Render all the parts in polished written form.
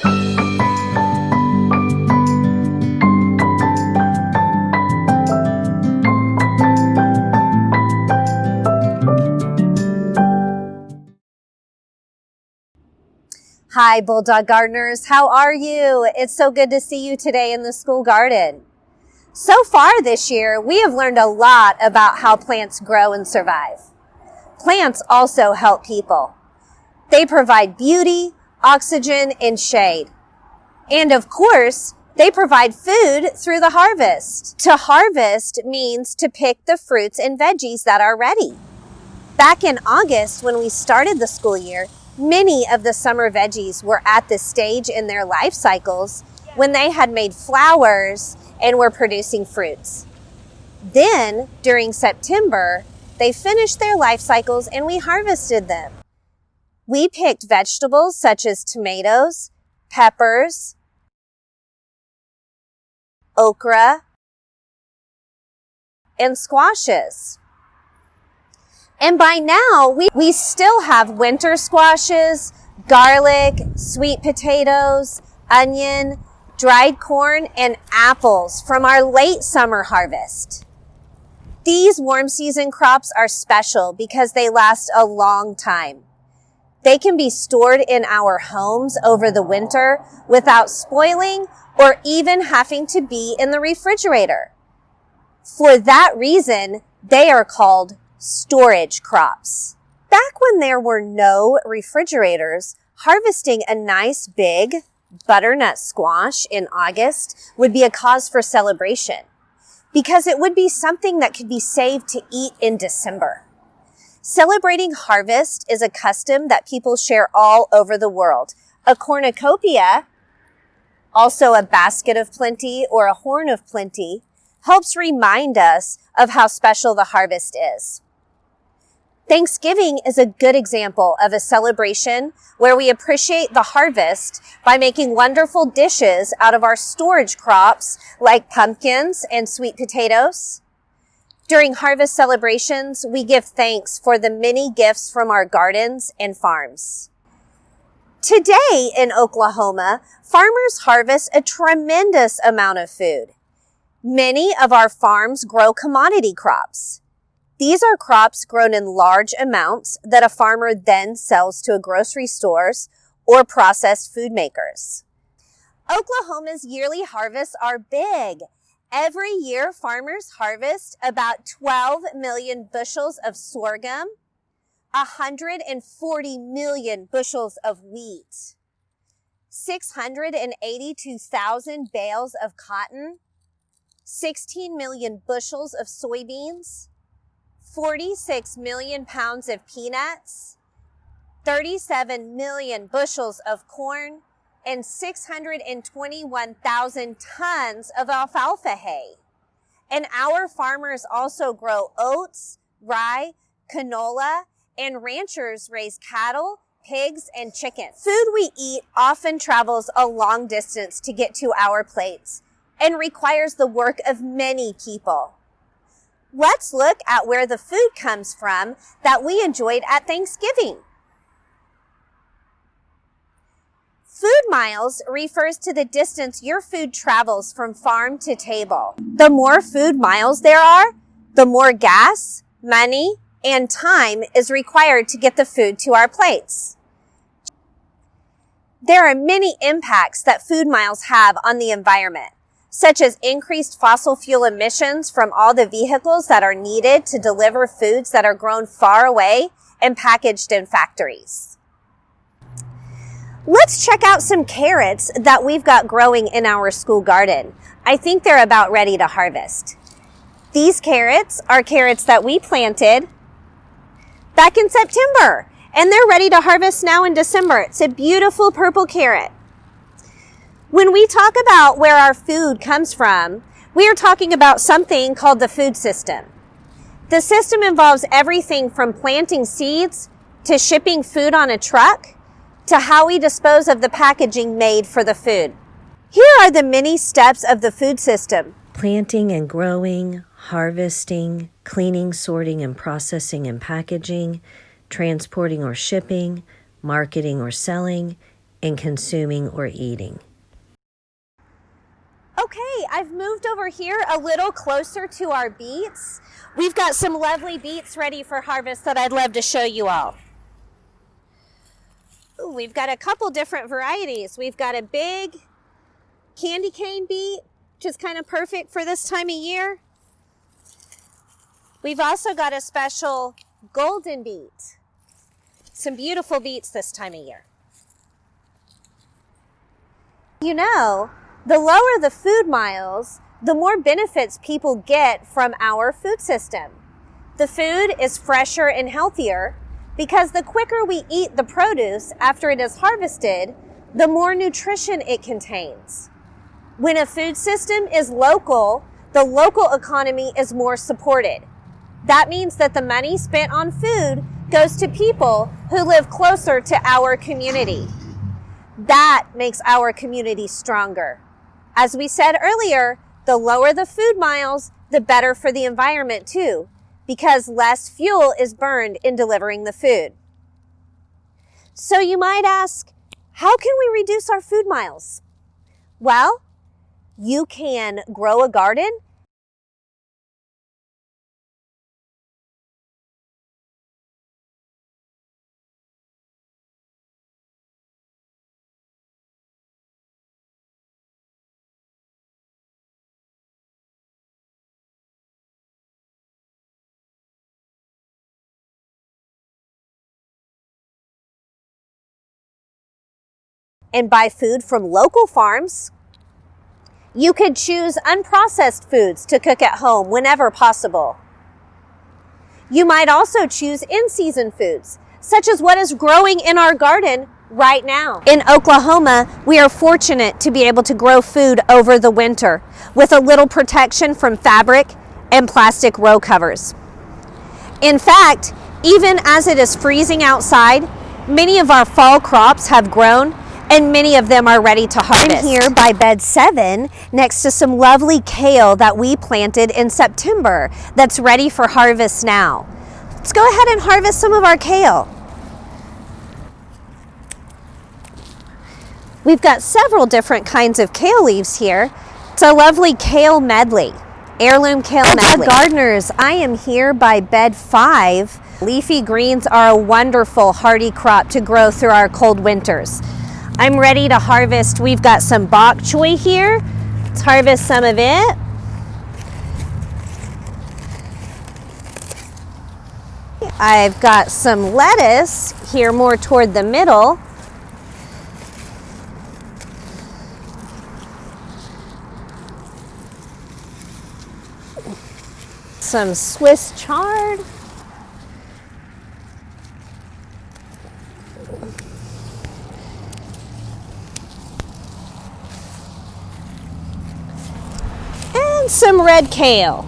Hi, Bulldog Gardeners. How are you? It's so good to see you today in the school garden. So far this year, we have learned a lot about how plants grow and survive. Plants also help people. They provide beauty, oxygen, and shade. And of course, they provide food through the harvest. To harvest means to pick the fruits and veggies that are ready. Back in August, when we started the school year, many of the summer veggies were at the stage in their life cycles when they had made flowers and were producing fruits. Then, during September, they finished their life cycles and we harvested them. We picked vegetables such as tomatoes, peppers, okra, and squashes. And by now, we still have winter squashes, garlic, sweet potatoes, onion, dried corn, and apples from our late summer harvest. These warm season crops are special because they last a long time. They can be stored in our homes over the winter without spoiling or even having to be in the refrigerator. For that reason, they are called storage crops. Back when there were no refrigerators, harvesting a nice big butternut squash in August would be a cause for celebration because it would be something that could be saved to eat in December. Celebrating harvest is a custom that people share all over the world. A cornucopia, also a basket of plenty or a horn of plenty, helps remind us of how special the harvest is. Thanksgiving is a good example of a celebration where we appreciate the harvest by making wonderful dishes out of our storage crops like pumpkins and sweet potatoes. During harvest celebrations, we give thanks for the many gifts from our gardens and farms. Today in Oklahoma, farmers harvest a tremendous amount of food. Many of our farms grow commodity crops. These are crops grown in large amounts that a farmer then sells to grocery stores or processed food makers. Oklahoma's yearly harvests are big. Every year, farmers harvest about 12 million bushels of sorghum, 140 million bushels of wheat, 682,000 bales of cotton, 16 million bushels of soybeans, 46 million pounds of peanuts, 37 million bushels of corn, and 621,000 tons of alfalfa hay. And our farmers also grow oats, rye, canola, and ranchers raise cattle, pigs, and chickens. Food we eat often travels a long distance to get to our plates and requires the work of many people. Let's look at where the food comes from that we enjoyed at Thanksgiving. Food miles refers to the distance your food travels from farm to table. The more food miles there are, the more gas, money, and time is required to get the food to our plates. There are many impacts that food miles have on the environment, such as increased fossil fuel emissions from all the vehicles that are needed to deliver foods that are grown far away and packaged in factories. Let's check out some carrots that we've got growing in our school garden. I think they're about ready to harvest. These carrots are carrots that we planted back in September, and they're ready to harvest now in December. It's a beautiful purple carrot. When we talk about where our food comes from, we are talking about something called the food system. The system involves everything from planting seeds to shipping food on a truck to how we dispose of the packaging made for the food. Here are the many steps of the food system. Planting and growing, harvesting, cleaning, sorting and processing and packaging, transporting or shipping, marketing or selling, in consuming or eating. Okay, I've moved over here a little closer to our beets. We've got some lovely beets ready for harvest that I'd love to show you all. Ooh, we've got a couple different varieties. We've got a big candy cane beet, which is kind of perfect for this time of year. We've also got a special golden beet. Some beautiful beets this time of year. You know, the lower the food miles, the more benefits people get from our food system. The food is fresher and healthier because the quicker we eat the produce after it is harvested, the more nutrition it contains. When a food system is local, the local economy is more supported. That means that the money spent on food goes to people who live closer to our community. That makes our community stronger. As we said earlier, the lower the food miles, the better for the environment too, because less fuel is burned in delivering the food. So you might ask, how can we reduce our food miles? Well, you can grow a garden. And buy food from local farms. You could choose unprocessed foods to cook at home whenever possible. You might also choose in-season foods, such as what is growing in our garden right now. In Oklahoma, we are fortunate to be able to grow food over the winter with a little protection from fabric and plastic row covers. In fact, even as it is freezing outside, many of our fall crops have grown and many of them are ready to harvest. I'm here by bed 7 next to some lovely kale that we planted in September that's ready for harvest now. Let's go ahead and harvest some of our kale. We've got several different kinds of kale leaves here. It's a lovely kale medley, heirloom kale medley. Gardeners, I am here by bed 5. Leafy greens are a wonderful hardy crop to grow through our cold winters. I'm ready to harvest. We've got some bok choy here. Let's harvest some of it. I've got some lettuce here more toward the middle. Some Swiss chard. And some red kale.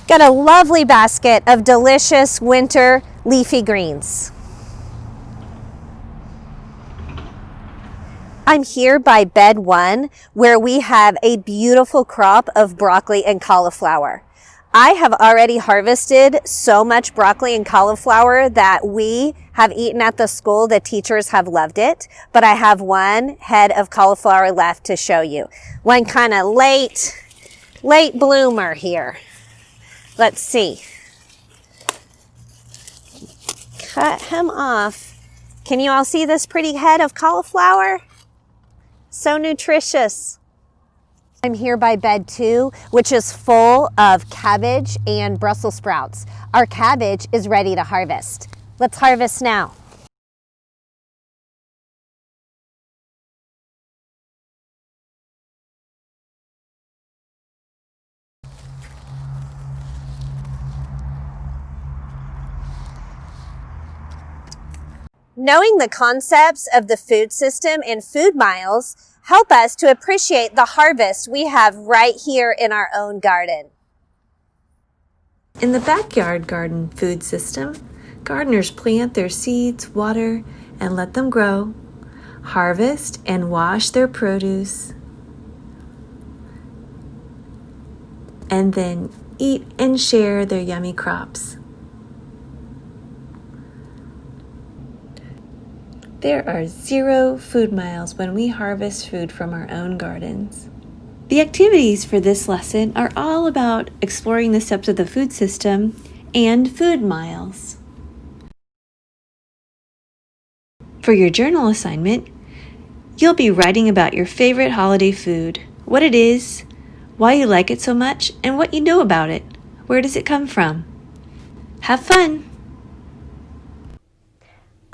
Got a lovely basket of delicious winter leafy greens. I'm here by bed 1 where we have a beautiful crop of broccoli and cauliflower. I have already harvested so much broccoli and cauliflower that we have eaten at the school. The teachers have loved it, but I have one head of cauliflower left to show you. One kind of late bloomer here. Let's see. Cut him off. Can you all see this pretty head of cauliflower? So nutritious. I'm here by bed 2, which is full of cabbage and Brussels sprouts. Our cabbage is ready to harvest. Let's harvest now. Knowing the concepts of the food system and food miles help us to appreciate the harvest we have right here in our own garden. In the backyard garden food system, gardeners plant their seeds, water, and let them grow, harvest and wash their produce, and then eat and share their yummy crops. There are 0 food miles when we harvest food from our own gardens. The activities for this lesson are all about exploring the steps of the food system and food miles. For your journal assignment, you'll be writing about your favorite holiday food, what it is, why you like it so much, and what you know about it. Where does it come from? Have fun!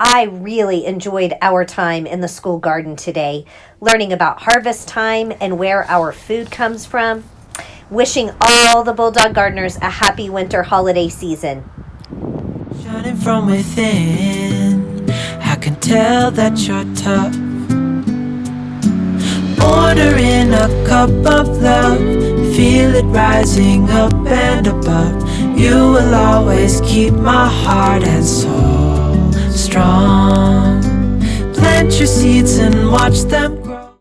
I really enjoyed our time in the school garden today, learning about harvest time and where our food comes from. Wishing all the Bulldog gardeners a happy winter holiday season. Shining from within, I can tell that you're tough. Ordering a cup of love, feel it rising up and above. You will always keep my heart and soul strong. Plant your seeds and watch them grow.